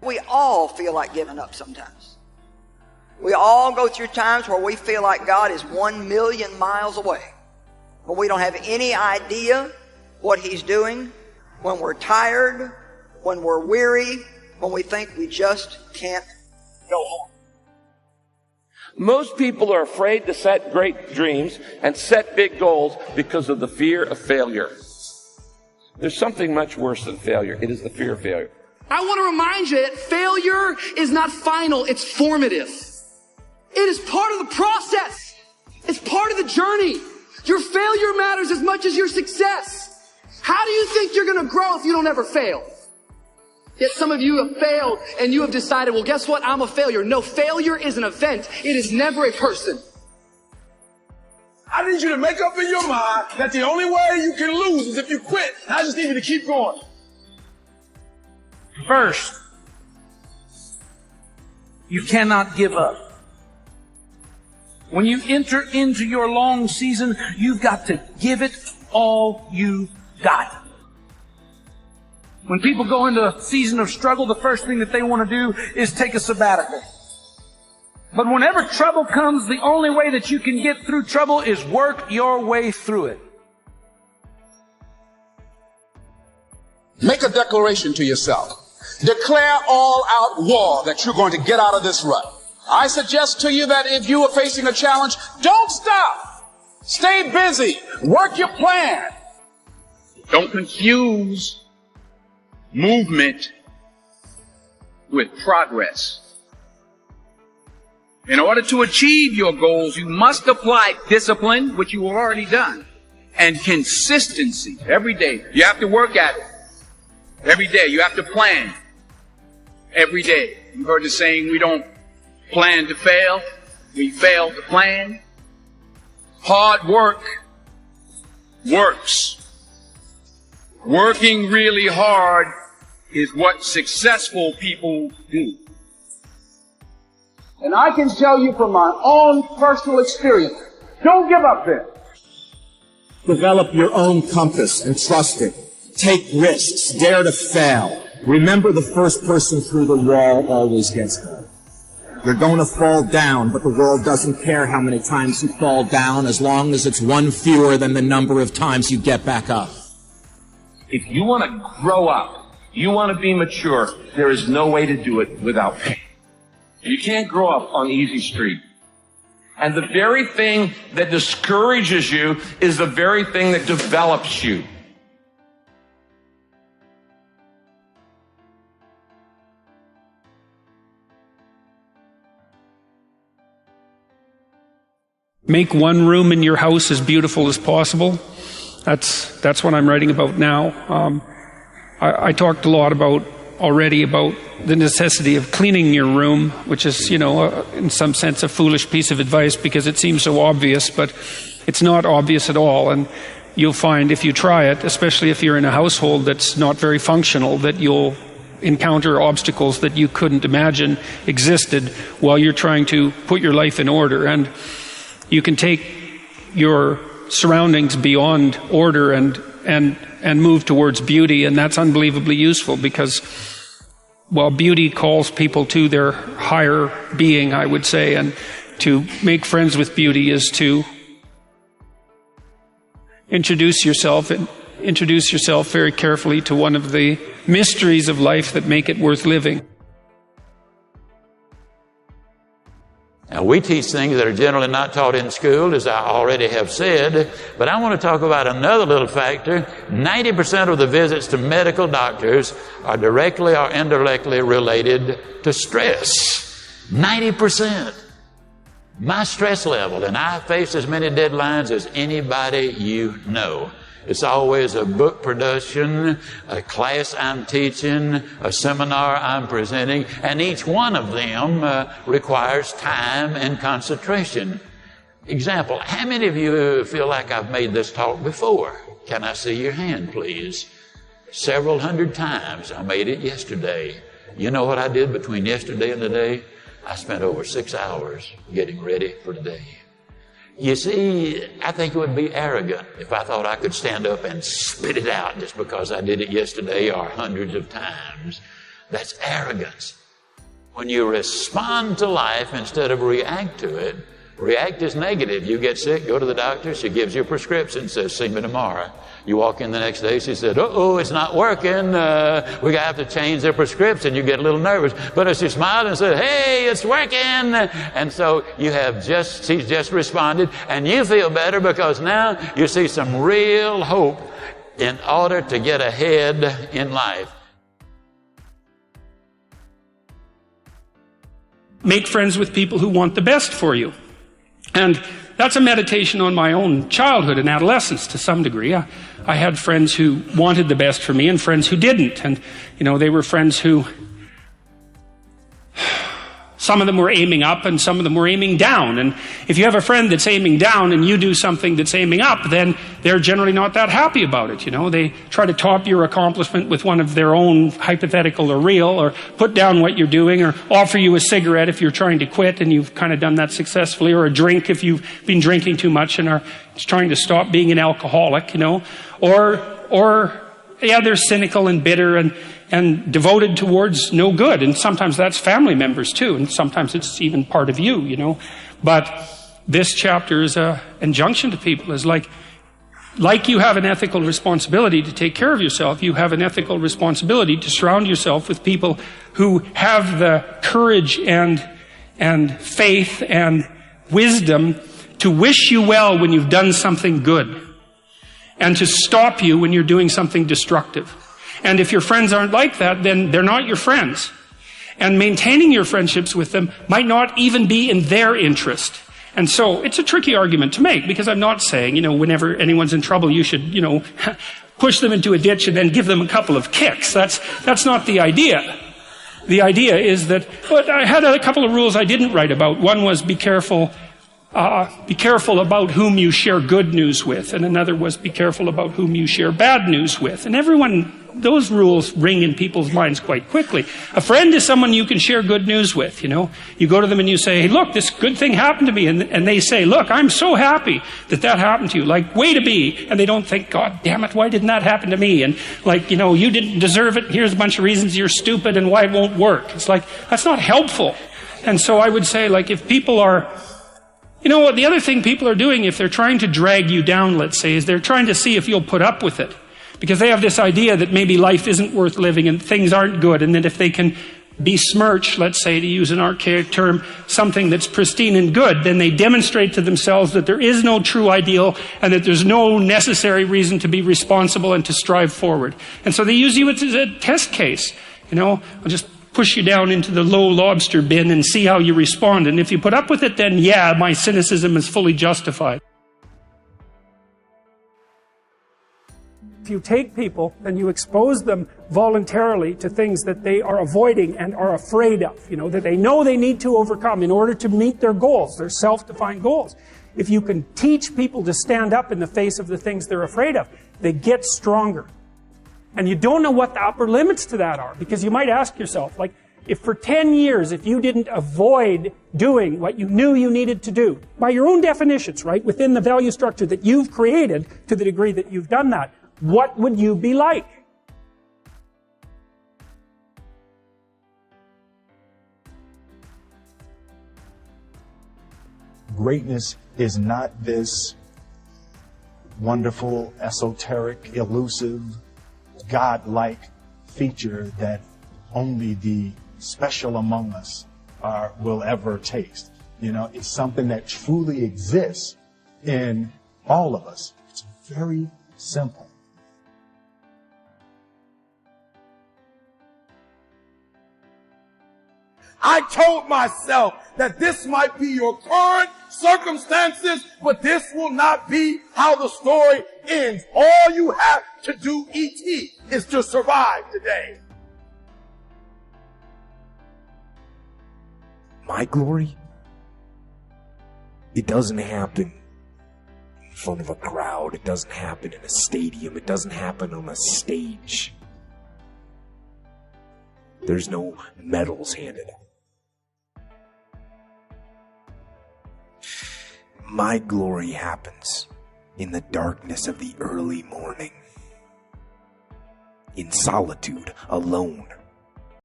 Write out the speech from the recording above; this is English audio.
We all feel like giving up sometimes. We all go through times where we feel like God is 1,000,000 miles away, but we don't have any idea what He's doing. When we're tired, when we're weary, when we think we just can't go on. Most people are afraid to set great dreams and set big goals because of the fear of failure. There's something much worse than failure. It is the fear of failure. I want to remind you that failure is not final, it's formative. It is part of the process. It's part of the journey. Your failure matters as much as your success. How do you think you're going to grow if you don't ever fail? Yet some of you have failed and you have decided, well, guess what? I'm a failure. No, failure is an event. It is never a person. I need you to make up in your mind that the only way you can lose is if you quit. I just need you to keep going. First, you cannot give up. When you enter into your long season, you've got to give it all you got. When people go into a season of struggle, the first thing that they want to do is take a sabbatical. But whenever trouble comes, the only way that you can get through trouble is work your way through it. Make a declaration to yourself. Declare all-out war that you're going to get out of this rut. I suggest to you that if you are facing a challenge, don't stop. Stay busy. Work your plan. Don't confuse movement with progress. In order to achieve your goals, you must apply discipline, which you have already done, and consistency every day. You have to work at it every day. You have to plan every day. You've heard the saying, we don't plan to fail, we fail to plan. Hard work works. Working really hard is what successful people do. And I can tell you from my own personal experience, don't give up then. Develop your own compass and trust it. Take risks. Dare to fail. Remember, the first person through the wall always gets hurt. You're going to fall down, but the world doesn't care how many times you fall down as long as it's one fewer than the number of times you get back up. If you want to grow up, you want to be mature, there is no way to do it without pain. You can't grow up on easy street. And the very thing that discourages you is the very thing that develops you. Make one room in your house as beautiful as possible. That's what I'm writing about now. I talked a lot already about the necessity of cleaning your room, which is, in some sense a foolish piece of advice because it seems so obvious, but it's not obvious at all. And you'll find if you try it, especially if you're in a household that's not very functional, that you'll encounter obstacles that you couldn't imagine existed while you're trying to put your life in order. And you can take your surroundings beyond order and move towards beauty, and that's unbelievably useful because, well, beauty calls people to their higher being, I would say, and to make friends with beauty is to introduce yourself very carefully to one of the mysteries of life that make it worth living. Now, we teach things that are generally not taught in school, as I already have said, but I want to talk about another little factor. 90% of the visits to medical doctors are directly or indirectly related to stress. 90%. My stress level, and I face as many deadlines as anybody you know. It's always a book production, a class I'm teaching, a seminar I'm presenting, and each one of them requires time and concentration. Example, how many of you feel like I've made this talk before? Can I see your hand, please? Several hundred times. I made it yesterday. You know what I did between yesterday and today? I spent over 6 hours getting ready for today. You see, I think it would be arrogant if I thought I could stand up and spit it out just because I did it yesterday or hundreds of times. That's arrogance. When you respond to life instead of react to it, react is negative. You get sick, go to the doctor, she gives you a prescription, says, see me tomorrow. You walk in the next day, she said, uh-oh, it's not working. We have to change their prescription. You get a little nervous. But if she smiled and said, hey, it's working. And so she's just responded, and you feel better because now you see some real hope in order to get ahead in life. Make friends with people who want the best for you. And that's a meditation on my own childhood and adolescence to some degree. I had friends who wanted the best for me and friends who didn't. And, they were friends who, some of them were aiming up and some of them were aiming down. And if you have a friend that's aiming down and you do something that's aiming up, then they're generally not that happy about it. They try to top your accomplishment with one of their own, hypothetical or real, or put down what you're doing, or offer you a cigarette if you're trying to quit and you've kind of done that successfully, or a drink if you've been drinking too much and are trying to stop being an alcoholic, or they're cynical and bitter and devoted towards no good. And sometimes that's family members too. And sometimes it's even part of you, But this chapter is an injunction to people, is like you have an ethical responsibility to take care of yourself, you have an ethical responsibility to surround yourself with people who have the courage and faith and wisdom to wish you well when you've done something good, and to stop you when you're doing something destructive. And if your friends aren't like that, then they're not your friends. And maintaining your friendships with them might not even be in their interest. And so it's a tricky argument to make, because I'm not saying, whenever anyone's in trouble, you should, push them into a ditch and then give them a couple of kicks. That's not the idea. The idea is that, but I had a couple of rules I didn't write about. One was be careful about whom you share good news with. And another was be careful about whom you share bad news with. And those rules ring in people's minds quite quickly. A friend is someone you can share good news with, You go to them and you say, hey, look, this good thing happened to me. And they say, look, I'm so happy that happened to you. Like, way to be. And they don't think, God damn it, why didn't that happen to me? And you didn't deserve it. Here's a bunch of reasons you're stupid and why it won't work. It's like, that's not helpful. And so I would say, if people are, the other thing people are doing, if they're trying to drag you down, let's say, is they're trying to see if you'll put up with it. Because they have this idea that maybe life isn't worth living and things aren't good, and that if they can besmirch, let's say, to use an archaic term, something that's pristine and good, then they demonstrate to themselves that there is no true ideal and that there's no necessary reason to be responsible and to strive forward. And so they use you as a test case. I'll just push you down into the low lobster bin and see how you respond. And if you put up with it, then my cynicism is fully justified. If you take people and you expose them voluntarily to things that they are avoiding and are afraid of, that they know they need to overcome in order to meet their goals, their self-defined goals. If you can teach people to stand up in the face of the things they're afraid of, they get stronger. And you don't know what the upper limits to that are, because you might ask yourself, if for 10 years, if you didn't avoid doing what you knew you needed to do, by your own definitions, right, within the value structure that you've created to the degree that you've done that, what would you be like? Greatness is not this wonderful, esoteric, elusive, God-like feature that only the special among us will ever taste. It's something that truly exists in all of us. It's very simple. I told myself that this might be your current circumstances, but this will not be how the story ends. All you have to do, E.T., is to survive today. My glory? It doesn't happen in front of a crowd. It doesn't happen in a stadium. It doesn't happen on a stage. There's no medals handed out. My glory happens in the darkness of the early morning, in solitude, alone,